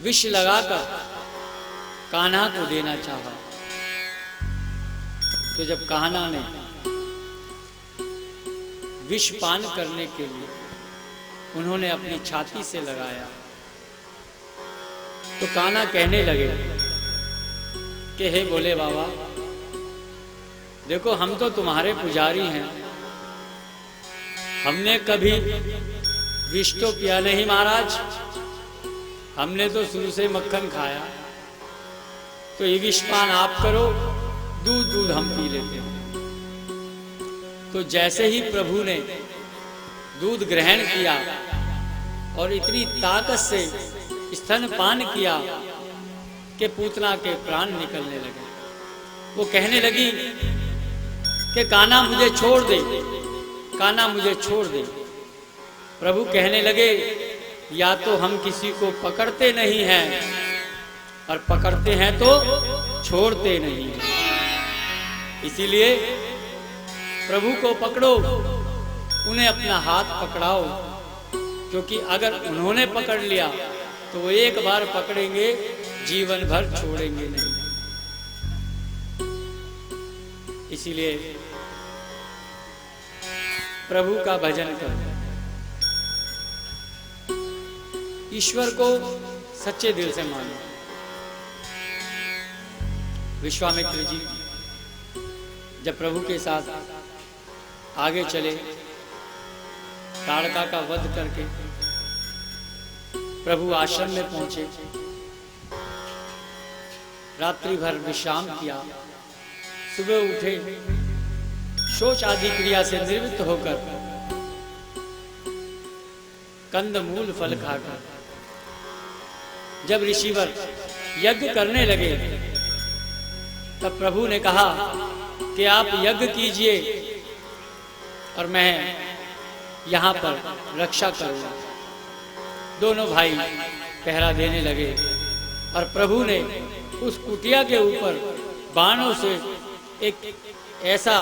विष लगाकर कान्हा को देना चाहा। तो जब कान्हा ने विष पान करने के लिए उन्होंने अपनी छाती से लगाया, तो कान्हा कहने लगे कि हे भोले बाबा, देखो हम तो तुम्हारे पुजारी हैं, हमने कभी विष तो पिया नहीं महाराज, हमने तो शुरू से मक्खन खाया, तो ये विष पान आप करो, दूध दूध हम पी लेते हैं। तो जैसे ही प्रभु ने दूध ग्रहण किया और इतनी ताकत से स्तन पान किया कि पूतना के प्राण निकलने लगे। वो कहने लगी कि कान्हा मुझे छोड़ दे, कान्हा मुझे छोड़ दे। प्रभु कहने लगे, या तो हम किसी को पकड़ते नहीं हैं और पकड़ते हैं तो छोड़ते नहीं हैं, इसीलिए प्रभु को पकड़ो, उन्हें अपना हाथ पकड़ाओ, क्योंकि अगर उन्होंने पकड़ लिया तो वो एक बार पकड़ेंगे, जीवन भर छोड़ेंगे नहीं। इसीलिए प्रभु का भजन करो, ईश्वर को सच्चे दिल से मानो। विश्वामित्र जी जब प्रभु के साथ आगे चले, ताड़का का वध करके प्रभु आश्रम में पहुंचे, रात्रि भर विश्राम किया, सुबह उठे, शौच आदि क्रिया से निवृत्त होकर कंद मूल फल खाकर जब ऋषिवर यज्ञ करने लगे, तब प्रभु ने कहा कि आप यज्ञ कीजिए और मैं यहाँ पर रक्षा करूँगा। दोनों भाई पहरा देने लगे और प्रभु ने उस कुटिया के ऊपर बाणों से एक ऐसा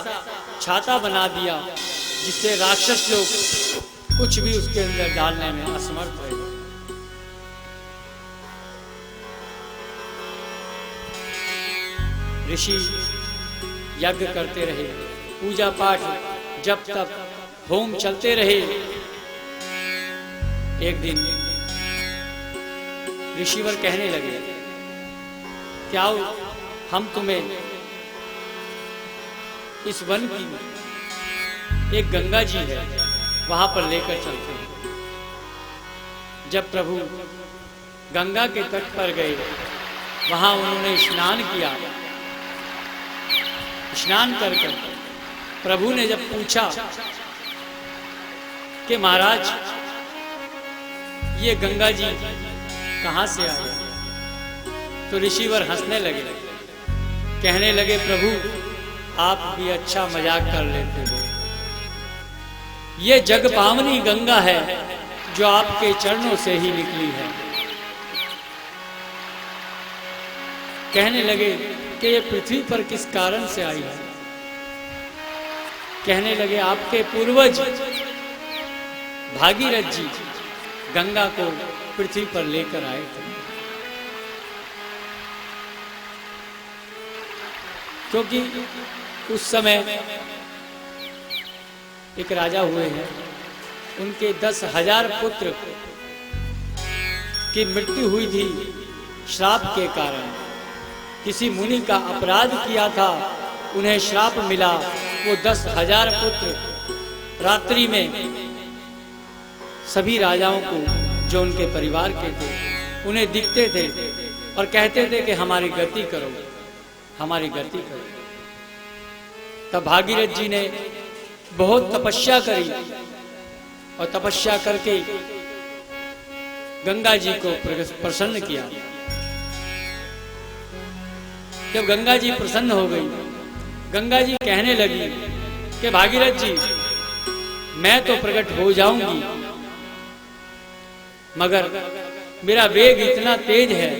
छाता बना दिया जिससे राक्षस लोग कुछ भी उसके अंदर डालने में असमर्थ रहे। ऋषि यज्ञ करते रहे, पूजा पाठ जब तक होम चलते रहे। एक दिन ऋषिवर कहने लगे, क्या हम तुम्हें इस वन की एक गंगा जी है वहां पर लेकर चलते हैं। जब प्रभु गंगा के तट पर गए, वहां उन्होंने स्नान किया। स्नान कर प्रभु ने जब पूछा कि महाराज ये गंगा जी कहां से आए, तो ऋषिवर हंसने लगे, कहने लगे, प्रभु आप भी अच्छा मजाक कर लेते हो। ये जग पावनी गंगा है जो आपके चरणों से ही निकली है। कहने लगे कि ये पृथ्वी पर किस कारण से आई है। कहने लगे, आपके पूर्वज भागीरथ जी गंगा को पृथ्वी पर लेकर आए थे, क्योंकि उस समय एक राजा हुए हैं, उनके 10,000 पुत्र की मृत्यु हुई थी श्राप के कारण। किसी मुनि का अपराध किया था, उन्हें श्राप मिला। वो 10,000 पुत्र रात्रि में सभी राजाओं को जो उनके परिवार के थे उन्हें दिखते थे और कहते थे कि हमारी गति करो, हमारी गति करो। तब भागीरथ जी ने बहुत तपस्या करी और तपस्या करके गंगा जी को प्रसन्न किया। जब गंगा जी प्रसन्न हो गई, गंगा जी कहने लगी कि भागीरथ जी मैं तो प्रकट हो जाऊंगी, मगर मेरा वेग इतना तेज है,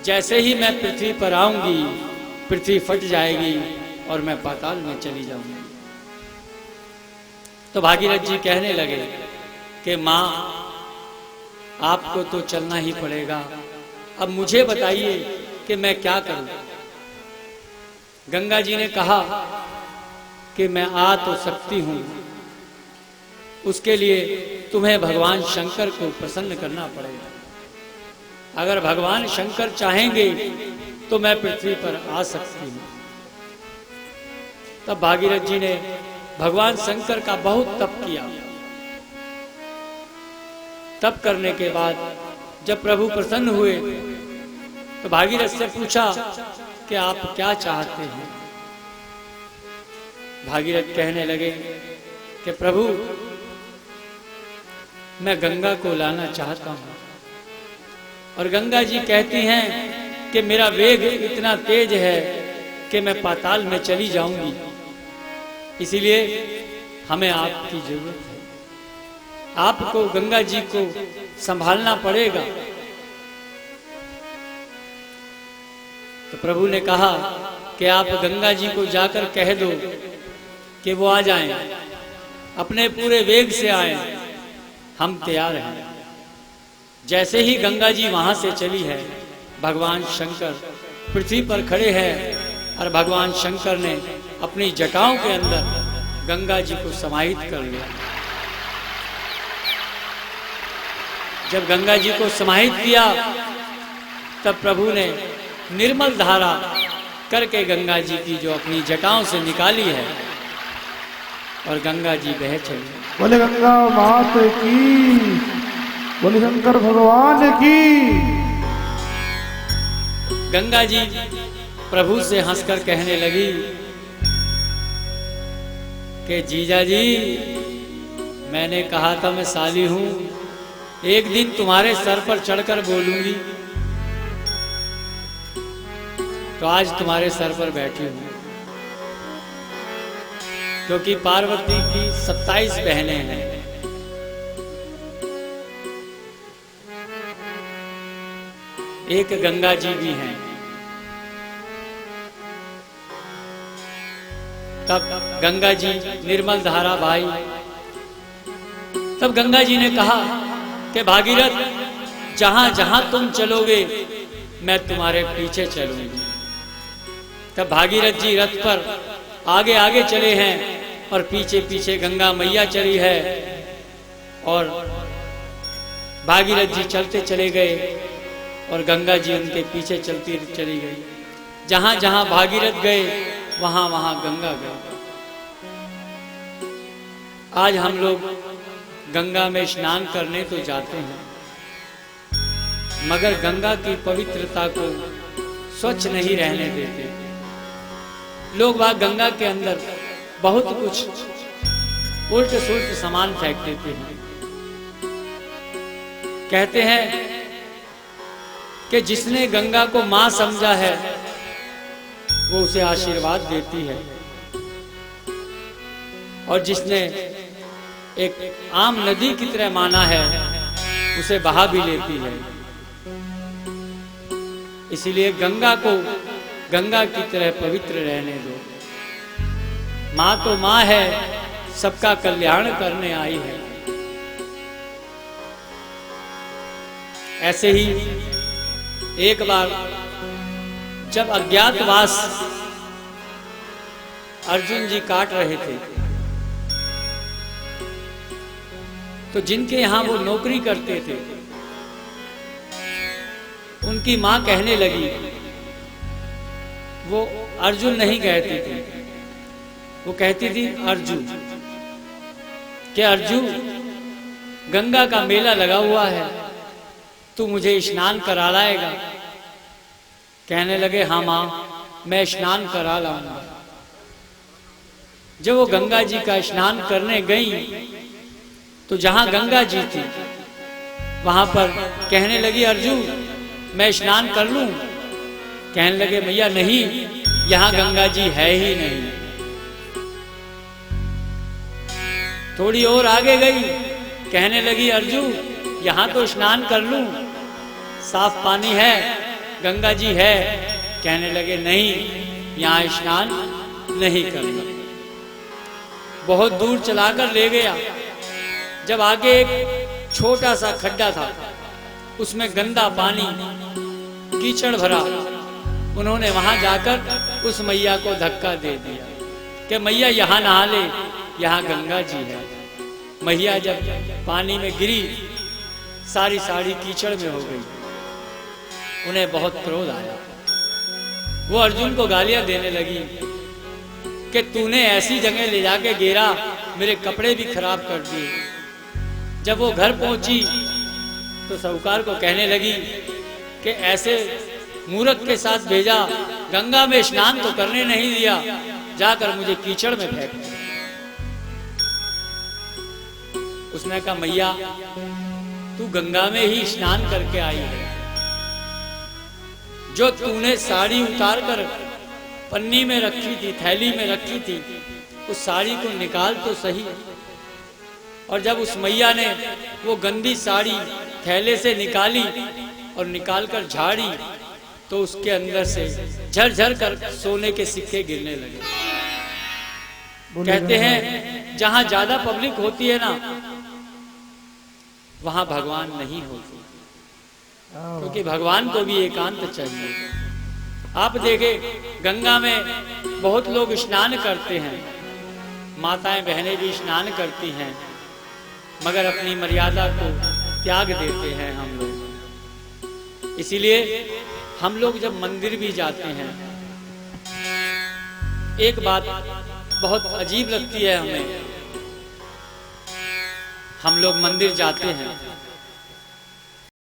जैसे ही मैं पृथ्वी पर आऊंगी पृथ्वी फट जाएगी और मैं पाताल में चली जाऊंगी। तो भागीरथ जी कहने लगे कि माँ आपको तो चलना ही पड़ेगा। अब मुझे बताइए कि मैं क्या करूं। गंगा जी ने कहा कि मैं आ तो सकती हूं, उसके लिए तुम्हें भगवान शंकर को प्रसन्न करना पड़ेगा। अगर भगवान शंकर चाहेंगे तो मैं पृथ्वी पर आ सकती हूं। तब भागीरथ जी ने भगवान शंकर का बहुत तप किया। तप करने के बाद जब प्रभु प्रसन्न हुए तो भागीरथ से पूछा कि आप क्या चाहते हैं। भागीरथ कहने लगे कि प्रभु मैं गंगा को लाना चाहता हूं। और गंगा जी कहती हैं कि मेरा वेग इतना तेज है कि मैं पाताल में चली जाऊंगी, इसीलिए हमें आपकी जरूरत है। आपको गंगा जी को संभालना पड़ेगा। तो प्रभु ने कहा कि आप गंगा जी को जाकर कह दो कि वो आ जाएं, अपने पूरे वेग से आएं, हम तैयार हैं। जैसे ही गंगा जी वहां से चली है, भगवान शंकर पृथ्वी पर खड़े हैं और भगवान शंकर ने अपनी जटाओं के अंदर गंगा जी को समाहित कर लिया। जब गंगा जी को समाहित किया तब प्रभु ने निर्मल धारा करके गंगा जी की जो अपनी जटाओं से निकाली है और गंगा जी बह चली। बोले गंगा मात की, बोले शंकर भगवान की। गंगा जी प्रभु से हंसकर कहने लगी कि जीजा जी, मैंने कहा था मैं साली हूं, एक दिन तुम्हारे सर पर चढ़कर बोलूंगी, तो आज तुम्हारे सर पर बैठी हूं। क्योंकि पार्वती की 27 बहनें हैं। एक गंगा जी भी हैं। तब गंगा जी निर्मल धारा भाई। तब गंगा जी ने कहा कि भागीरथ, जहां जहां तुम चलोगे मैं तुम्हारे पीछे चलूंगी। तब भागीरथ जी रथ पर आगे आगे चले हैं और पीछे पीछे गंगा मैया चली है और भागीरथ जी चलते चले गए और गंगा जी उनके पीछे चलती चली गई। जहां जहां भागीरथ गए वहां वहां गंगा गए। आज हम लोग गंगा में स्नान करने तो जाते हैं, मगर गंगा की पवित्रता को स्वच्छ नहीं रहने देते। लोग वहां गंगा के अंदर बहुत कुछ उल्ट सुल्ट सामान फेंक देते हैं। कहते हैं कि जिसने गंगा को मां समझा है वो उसे आशीर्वाद देती है, और जिसने एक आम नदी की तरह माना है उसे बहा भी लेती है। इसीलिए गंगा को गंगा की तरह पवित्र रहने दो। मां तो मां है, सबका कल्याण करने आई है। ऐसे ही एक बार जब अज्ञातवास अर्जुन जी काट रहे थे, तो जिनके यहां वो नौकरी करते थे उनकी मां कहने लगी, वो अर्जुन नहीं कहती थी, वो कहती थी अर्जुन, कि अर्जुन गंगा का मेला लगा हुआ है, तू मुझे स्नान करा लाएगा। कहने लगे हाँ मां, मैं स्नान करा लाऊंगा। जब वो गंगा जी का स्नान करने गई तो जहां गंगा जी थी वहां पर कहने लगी अर्जुन मैं स्नान कर लूं। कहने लगे भैया नहीं, यहां गंगा जी है ही नहीं। थोड़ी और आगे गई, कहने लगी अर्जुन यहां तो स्नान कर लूं, साफ पानी है, गंगा जी है। कहने लगे नहीं, यहां स्नान नहीं करना। बहुत दूर चलाकर ले गया। जब आगे एक छोटा सा खड्डा था उसमें गंदा पानी, कीचड़ भरा। उन्होंने वहां जाकर उस मैया को धक्का दे दिया कि मैया यहाँ नहा ले, यहाँ गंगा जी है। मैया जब पानी में गिरी, सारी साड़ी कीचड़ में हो गई। उन्हें बहुत क्रोध आया। वो अर्जुन को गालियां देने लगी कि तूने ऐसी जगह ले जाके गिरा, मेरे कपड़े भी खराब कर दिए। जब वो घर पहुंची तो साहूकार को कहने लगी कि ऐसे मूर्ख के साथ भेजा, गंगा में स्नान तो करने नहीं दिया, जाकर मुझे कीचड़ में फेंक दिया। उसने कहा मैया तू गंगा में ही स्नान करके आई है, जो तूने साड़ी उतार कर पन्नी में रखी थी, थैली में रखी थी, उस साड़ी को निकाल तो सही। और जब उस मैया ने वो गंदी साड़ी थैले से निकाली और निकालकर झाड़ी, तो उसके अंदर से झरझर कर सोने के सिक्के गिरने लगे। कहते हैं जहां ज्यादा पब्लिक होती है ना, वहां भगवान नहीं होती, क्योंकि भगवान को भी एकांत चाहिए। आप देखें गंगा में बहुत लोग स्नान करते हैं, माताएं बहनें भी स्नान करती हैं, मगर अपनी मर्यादा को त्याग देते हैं हम लोग। इसीलिए हम लोग जब मंदिर भी जाते हैं, एक बात बहुत अजीब लगती है हमें। हम लोग मंदिर जाते हैं,